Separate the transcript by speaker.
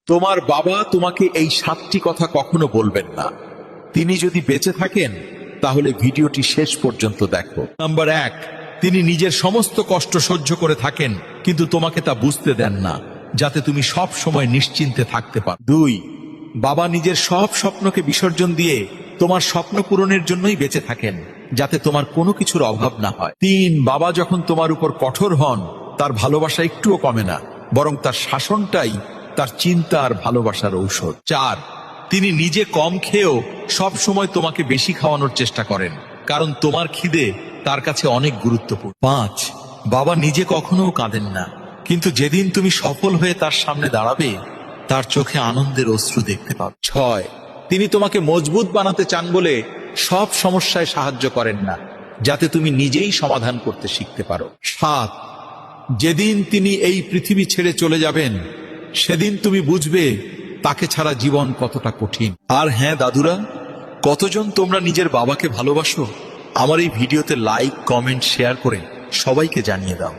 Speaker 1: তোমার বাবা তোমাকে এই 7টি কথা কখনো বলবেন না। তিনি যদি বেঁচে থাকেন তাহলে ভিডিওটি শেষ পর্যন্ত দেখো। নাম্বার 1, তিনি নিজের সমস্ত কষ্ট সহ্য করে থাকেন কিন্তু তোমাকে তা বুঝতে দেন না, যাতে তুমি সব সময় নিশ্চিন্তে থাকতে পারো। 2, বাবা নিজের সব স্বপ্নকে বিসর্জন দিয়ে তোমার স্বপ্ন পূরণের জন্যই বেঁচে থাকেন, যাতে তোমার কোনো কিছুর অভাব না হয়। 3, বাবা যখন তোমার উপর কঠোর হন তার ভালোবাসা একটুও কমে না, বরং তার শাসনটাই তার চিন্তা আর ভালোবাসার ঔষধ। 4, তিনি নিজে কম খেয়েও সব সময় তোমাকে বেশি খাওয়ানোর চেষ্টা করেন, কারণ তোমার খিদে তার কাছে অনেক গুরুত্বপূর্ণ। 5, বাবা নিজে কখনো কাঁদেন না, কিন্তু যেদিন তুমি সফল হয়ে তার সামনে দাঁড়াবে তার চোখে আনন্দের অশ্রু দেখতে পাবে। 6, তিনি তোমাকে মজবুত বানাতে চান বলে সব সমস্যায় সাহায্য করেন না, যাতে তুমি নিজেই সমাধান করতে শিখতে পারো। 7, যেদিন তিনি এই পৃথিবী ছেড়ে চলে যাবেন সেদিন তুমি বুঝবে তাকে ছাড়া জীবন কতটা কঠিন। আর হ্যাঁ দাদুরা, কতজন তোমরা নিজের বাবাকে ভালোবাসো? আমার এই ভিডিওতে লাইক, কমেন্ট, শেয়ার করে সবাইকে জানিয়ে দাও।